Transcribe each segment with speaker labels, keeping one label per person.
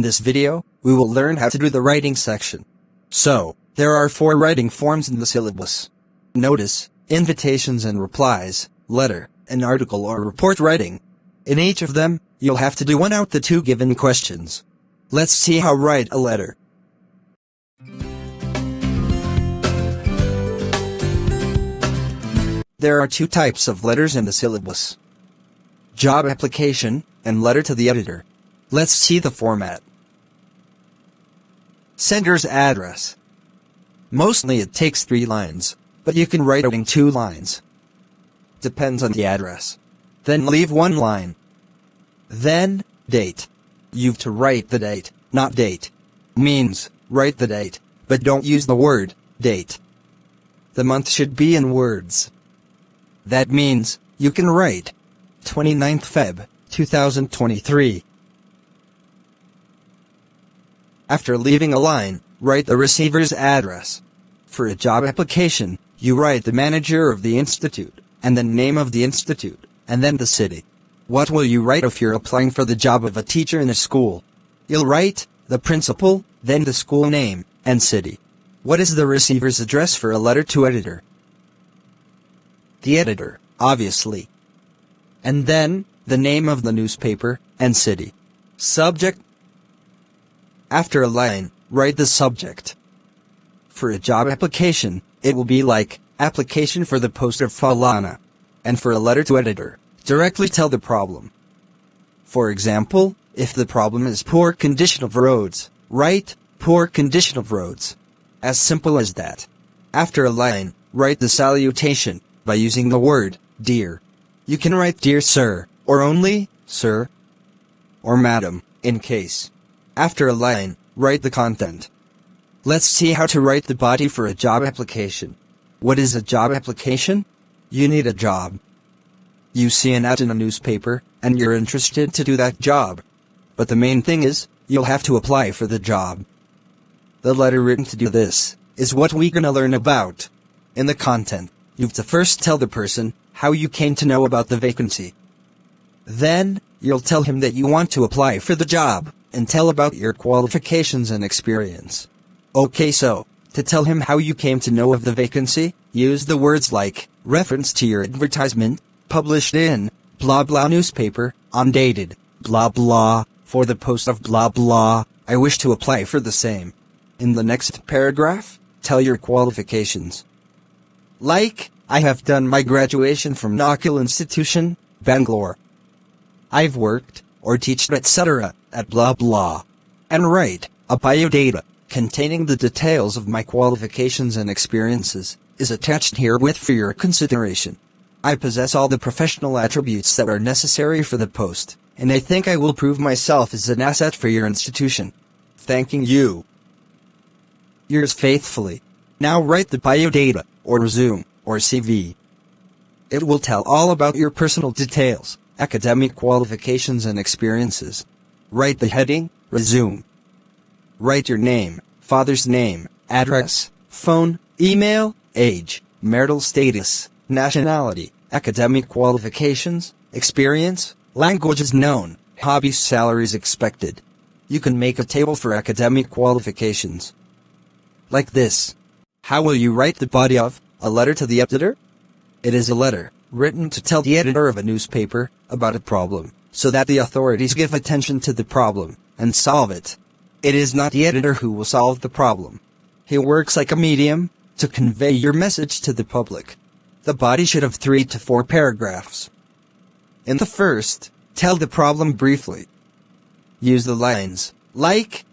Speaker 1: In this video, we will learn how to do the writing section. So, there are 4 writing forms in the syllabus. Notice, invitations and replies, letter, and article or report writing. In each of them, you'll have to do one out the 2 given questions. Let's see how write a letter. There are 2 types of letters in the syllabus: job application and letter to the editor. Let's see the format. Sender's address. Mostly it takes 3 lines, but you can write it in 2 lines. Depends on the address. Then leave 1 line. Then, date. You've to write the date, not date. Means, write the date, but don't use the word, date. The month should be in words. That means, you can write 29th Feb, 2023. After leaving a line, write the receiver's address. For a job application, you write the manager of the institute, and the name of the institute, and then the city. What will you write if you're applying for the job of a teacher in a school? You'll write the principal, then the school name, and city. What is the receiver's address for a letter to editor? The editor, obviously. And then, the name of the newspaper, and city. Subject. After a line, write the subject. For a job application, it will be like, application for the post of Falana. And for a letter to editor, directly tell the problem. For example, if the problem is poor condition of roads, write, poor condition of roads. As simple as that. After a line, write the salutation, by using the word, dear. You can write dear sir, or only, sir, or madam, in case. After a line, write the content. Let's see how to write the body for a job application. What is a job application? You need a job. You see an ad in a newspaper, and you're interested to do that job. But the main thing is, you'll have to apply for the job. The letter written to do this, is what we're gonna learn about. In the content, you've to first tell the person, how you came to know about the vacancy. Then, you'll tell him that you want to apply for the job, and tell about your qualifications and experience. Okay, so, to tell him how you came to know of the vacancy, use the words like, reference to your advertisement, published in, blah blah newspaper, undated, blah blah, for the post of blah blah, I wish to apply for the same. In the next paragraph, tell your qualifications. Like, I have done my graduation from Nakul Institution, Bangalore. I've worked, or teached etc., at blah blah. And write, a biodata, containing the details of my qualifications and experiences, is attached herewith for your consideration. I possess all the professional attributes that are necessary for the post, and I think I will prove myself as an asset for your institution. Thanking you. Yours faithfully. Now write the biodata, or resume, or CV. It will tell all about your personal details, academic qualifications and experiences. Write the heading, resume. Write your name, father's name, address, phone, email, age, marital status, nationality, academic qualifications, experience, languages known, hobbies, salaries expected. You can make a table for academic qualifications. Like this. How will you write the body of a letter to the editor? It is a letter, written to tell the editor of a newspaper about a problem, so that the authorities give attention to the problem, and solve it. It is not the editor who will solve the problem. He works like a medium, to convey your message to the public. The body should have 3 to 4 paragraphs. In the first, tell the problem briefly. Use the lines, like,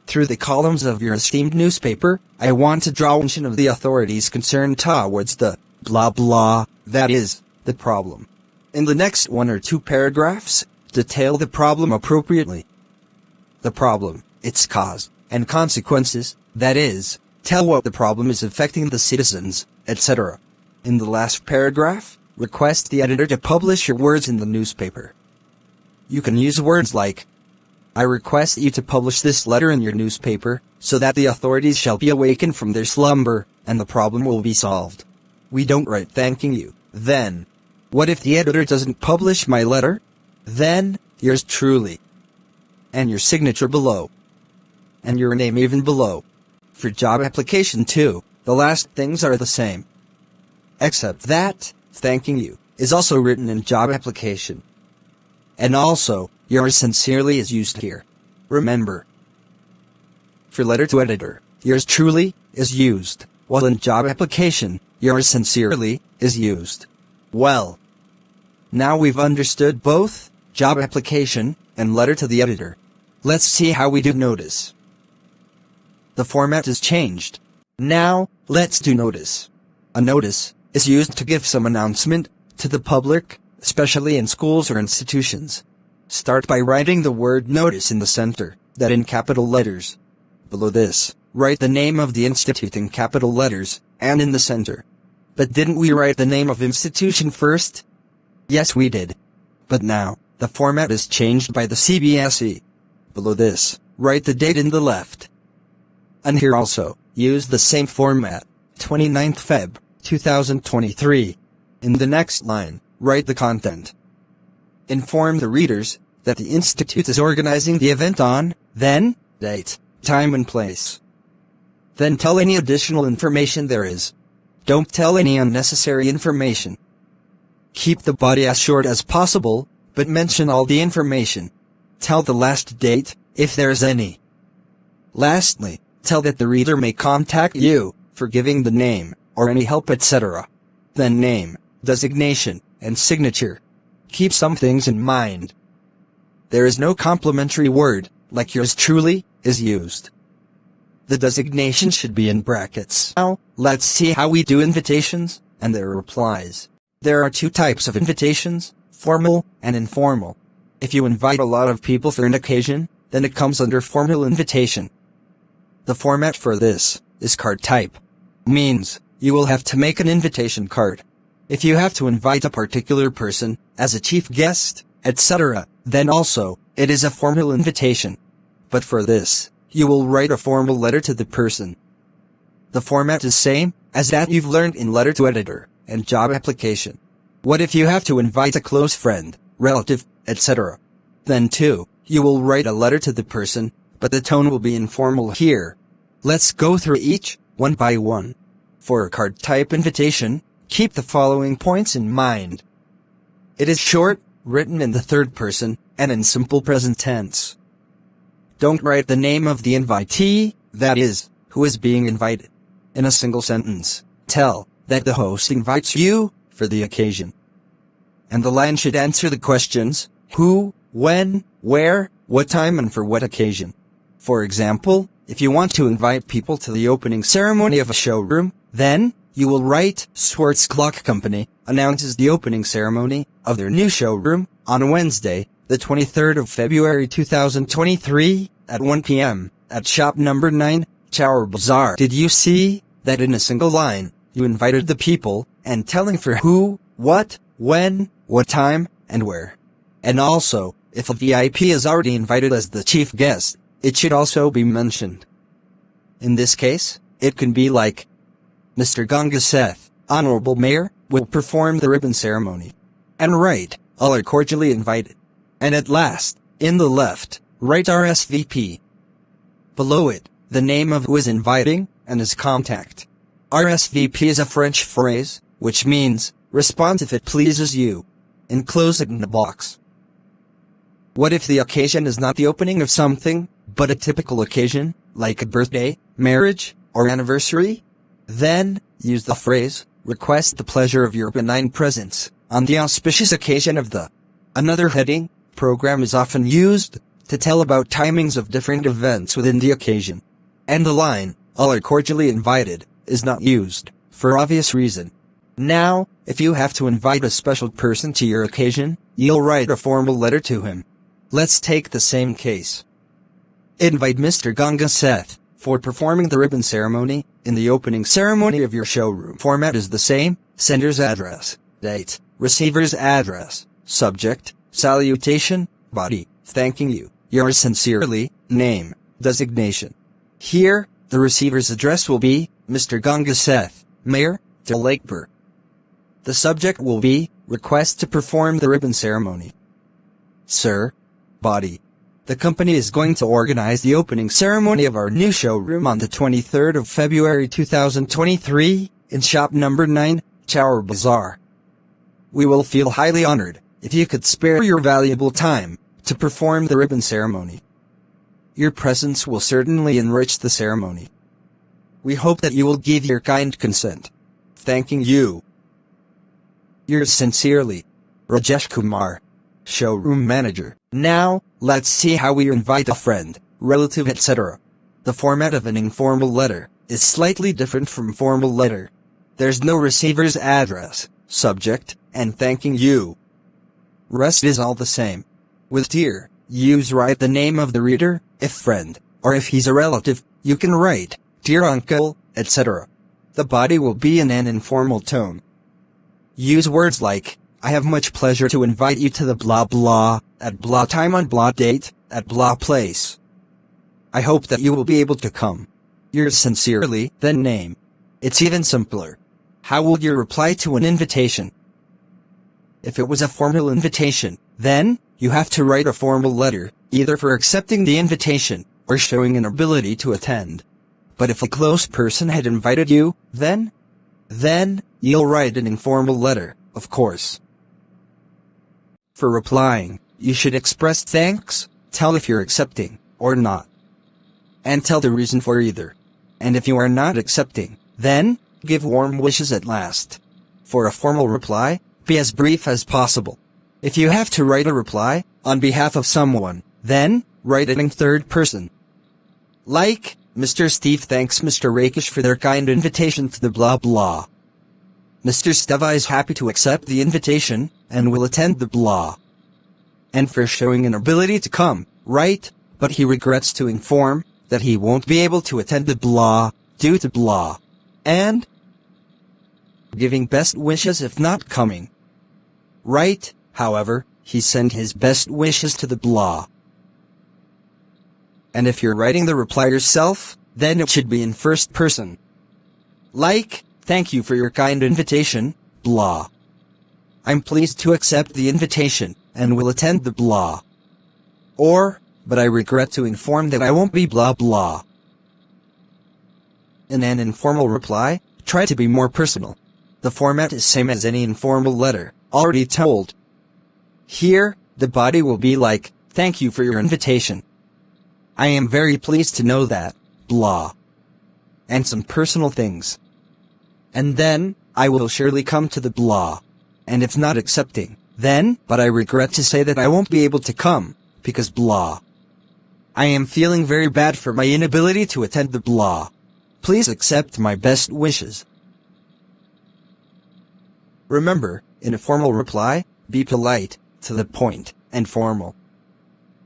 Speaker 1: through the columns of your esteemed newspaper, I want to draw attention of the authorities concerned towards the blah blah, that is, the problem. In the next 1 or 2 paragraphs, detail the problem appropriately. The problem, its cause, and consequences, that is, tell what the problem is affecting the citizens, etc. In the last paragraph, request the editor to publish your words in the newspaper. You can use words like, I request you to publish this letter in your newspaper, so that the authorities shall be awakened from their slumber, and the problem will be solved. We don't write thanking you, then. What if the editor doesn't publish my letter? Then, yours truly. and your signature below. And your name even below. For job application too, the last things are the same. Except that, thanking you, is also written in job application. And also, yours sincerely is used here. Remember. For letter to editor, yours truly is used, while in job application, yours sincerely is used. Well, now we've understood both job application and letter to the editor. Let's see how we do notice. The format is changed. Now, let's do notice. A notice is used to give some announcement to the public, especially in schools or institutions. Start by writing the word notice in the center, that in capital letters. Below this, write the name of the institute in capital letters, and in the center. But didn't we write the name of institution first? Yes, we did. But now, the format is changed by the CBSE. Below this, write the date in the left. And here also, use the same format, 29th Feb, 2023. In the next line, write the content. Inform the readers that the institute is organizing the event on, then, date, time and place. Then tell any additional information there is. Don't tell any unnecessary information. Keep the body as short as possible, but mention all the information. Tell the last date, if there's any. Lastly, tell that the reader may contact you for giving the name, or any help, etc. Then name, designation, and signature. Keep some things in mind. There is no complimentary word, like yours truly, is used. The designation should be in brackets. Now, let's see how we do invitations, and their replies. There are two types of invitations, formal and informal. If you invite a lot of people for an occasion, then it comes under formal invitation. The format for this is card type. Means, you will have to make an invitation card. If you have to invite a particular person, as a chief guest, etc., then also, it is a formal invitation. But for this, you will write a formal letter to the person. The format is same as that you've learned in letter to editor and job application. What if you have to invite a close friend, relative, etc.? Then too, you will write a letter to the person, but the tone will be informal here. Let's go through each, one by one. For a card type invitation, keep the following points in mind. It is short, written in the third person, and in simple present tense. Don't write the name of the invitee, that is, who is being invited. In a single sentence, tell that the host invites you for the occasion. And the line should answer the questions, who, when, where, what time, and for what occasion. For example, if you want to invite people to the opening ceremony of a showroom, then, you will write, Swartz Clock Company announces the opening ceremony of their new showroom on Wednesday, the 23rd of February 2023, at 1 p.m., at shop number 9, Tower Bazaar. Did you see that in a single line, you invited the people, and telling for who, what, when, what time, and where? And also, if a VIP is already invited as the chief guest, it should also be mentioned. In this case, it can be like, Mr. Ganga Seth, Honorable Mayor, will perform the ribbon ceremony. And write, all are cordially invited. And at last, in the left, write RSVP. Below it, the name of who is inviting, and his contact. RSVP is a French phrase, which means, respond if it pleases you. Enclose it in a box. What if the occasion is not the opening of something, but a typical occasion, like a birthday, marriage, or anniversary? Then, use the phrase, request the pleasure of your benign presence, on the auspicious occasion of the. Another heading, program is often used, to tell about timings of different events within the occasion. And the line, all are cordially invited, is not used, for obvious reason. Now, if you have to invite a special person to your occasion, you'll write a formal letter to him. Let's take the same case. Invite Mr. Ganga Seth for performing the ribbon ceremony in the opening ceremony of your showroom. Format is the same, sender's address, date, receiver's address, subject, salutation, body, thanking you, yours sincerely, name, designation. Here, the receiver's address will be, Mr. Ganga Seth, Mayor, Lakepur. The subject will be, request to perform the ribbon ceremony. Sir, body. The company is going to organize the opening ceremony of our new showroom on the 23rd of February 2023 in shop number 9, Tower Bazaar. We will feel highly honored if you could spare your valuable time to perform the ribbon ceremony. Your presence will certainly enrich the ceremony. We hope that you will give your kind consent. Thanking you. Yours sincerely, Rajesh Kumar, Showroom Manager. Now, let's see how we invite a friend, relative, etc. The format of an informal letter is slightly different from formal letter. There's no receiver's address, subject, and thanking you. Rest is all the same. With dear, you write the name of the reader, if friend, or if he's a relative, you can write, dear uncle, etc. The body will be in an informal tone. Use words like, I have much pleasure to invite you to the blah blah, at blah time on blah date, at blah place. I hope that you will be able to come. Yours sincerely, then name. It's even simpler. How would you reply to an invitation? If it was a formal invitation, then, you have to write a formal letter, either for accepting the invitation, or showing an ability to attend. But if a close person had invited you, then you'll write an informal letter, of course. For replying, you should express thanks, tell if you're accepting, or not. And tell the reason for either. And if you are not accepting, then, give warm wishes at last. For a formal reply, be as brief as possible. If you have to write a reply, on behalf of someone, then, write it in third person. Like, Mr. Steve thanks Mr. Rakesh for their kind invitation to the blah blah. Mr. Steva is happy to accept the invitation, and will attend the blah. And for showing an ability to come, write, but he regrets to inform, that he won't be able to attend the blah, due to blah. And giving best wishes if not coming. Write, however, he sent his best wishes to the blah. And if you're writing the reply yourself, then it should be in first person. Like, thank you for your kind invitation, blah. I'm pleased to accept the invitation, and will attend the blah. Or, but I regret to inform that I won't be blah blah. In an informal reply, try to be more personal. The format is same as any informal letter, already told. Here, the body will be like, thank you for your invitation. I am very pleased to know that, blah. And some personal things. And then, I will surely come to the blah. And if not accepting, then, but I regret to say that I won't be able to come, because blah. I am feeling very bad for my inability to attend the blah. Please accept my best wishes. Remember, in a formal reply, be polite, to the point, and formal.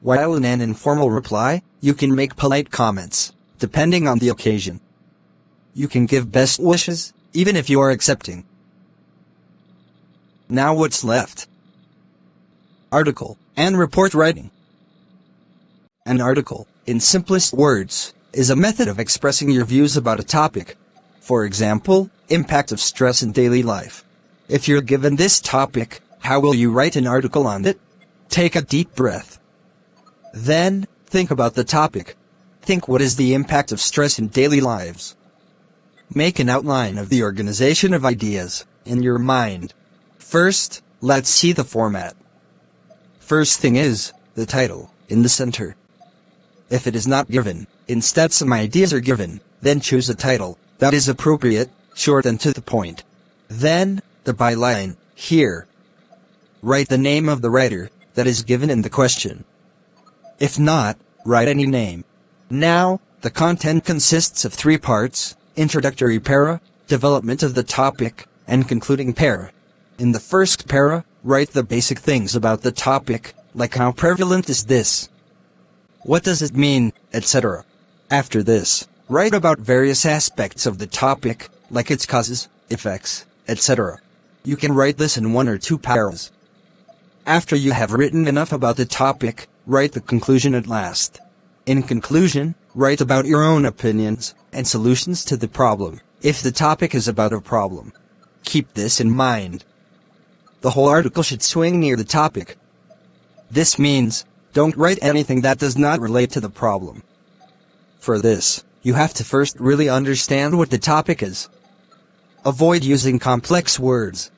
Speaker 1: While in an informal reply, you can make polite comments, depending on the occasion. You can give best wishes, even if you are accepting. Now what's left? Article and report writing. An article, in simplest words, is a method of expressing your views about a topic. For example, impact of stress in daily life. If you're given this topic, how will you write an article on it? Take a deep breath. Then, think about the topic. Think what is the impact of stress in daily lives. Make an outline of the organization of ideas, in your mind. First, let's see the format. First thing is, the title, in the center. If it is not given, instead some ideas are given, then choose a title that is appropriate, short and to the point. Then, the byline, here. Write the name of the writer that is given in the question. If not, write any name. Now, the content consists of 3 parts, introductory para, development of the topic, and concluding para. In the first para, write the basic things about the topic, like how prevalent is this? What does it mean, etc. After this, write about various aspects of the topic, like its causes, effects, etc. You can write this in 1 or 2 paras. After you have written enough about the topic, write the conclusion at last. In conclusion, write about your own opinions and solutions to the problem, if the topic is about a problem. Keep this in mind. The whole article should swing near the topic. This means, Don't write anything that does not relate to the problem. For this, you have to first really understand what the topic is. Avoid using complex words.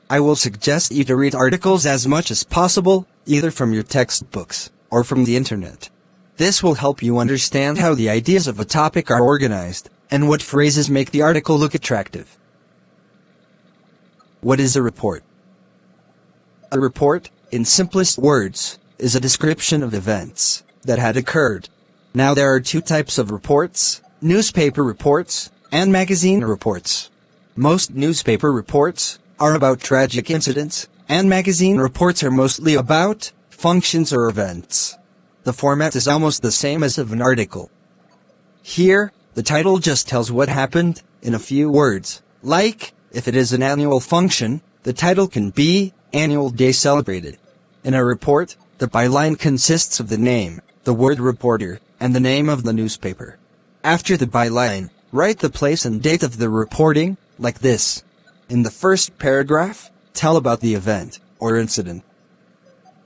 Speaker 1: I will suggest you to read articles as much as possible, either from your textbooks or from the internet. This will help you understand how the ideas of a topic are organized, and what phrases make the article look attractive. What is a report? A report, in simplest words, is a description of events that had occurred. Now there are two types of reports: newspaper reports and magazine reports. Most newspaper reports are about tragic incidents, and magazine reports are mostly about functions or events. The format is almost the same as of an article. Here, the title just tells what happened in a few words. Like, if it is an annual function, the title can be Annual Day Celebrated. In a report, the byline consists of the name, the word reporter, and the name of the newspaper. After the byline, write the place and date of the reporting, like this. In the first paragraph, tell about the event or incident.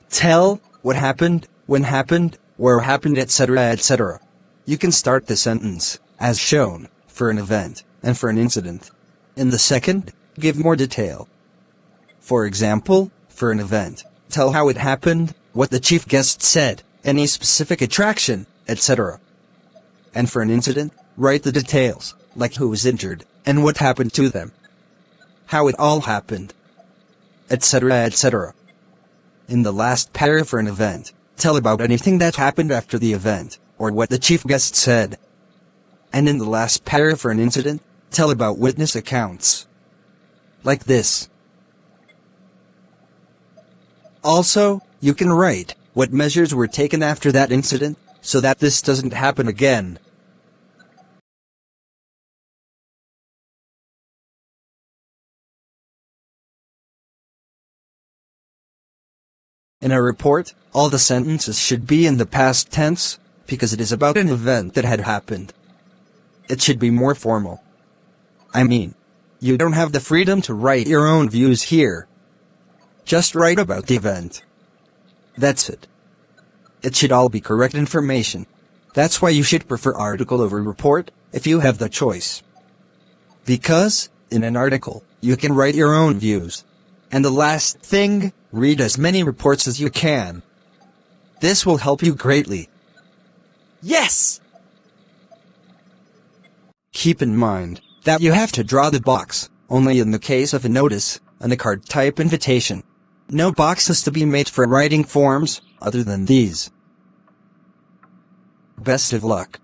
Speaker 1: Tell what happened, when happened, where happened, etc., etc. You can start the sentence, as shown, for an event, and for an incident. In the second, give more detail. For example, for an event, tell how it happened, what the chief guest said, any specific attraction, etc. And for an incident, write the details, like who was injured, and what happened to them, how it all happened, etc., etc. In the last paragraph for an event, tell about anything that happened after the event, or what the chief guest said. And in the last paragraph for an incident, tell about witness accounts. Like this. Also, you can write what measures were taken after that incident, so that this doesn't happen again. In a report, all the sentences should be in the past tense, because it is about an event that had happened. It should be more formal. I mean, you don't have the freedom to write your own views here. Just write about the event. That's it. It should all be correct information. That's why you should prefer article over report, if you have the choice. Because, in an article, you can write your own views. And the last thing, read as many reports as you can. This will help you greatly. Yes! Keep in mind that you have to draw the box, only in the case of a notice, and a card-type invitation. No boxes to be made for writing forms, other than these. Best of luck.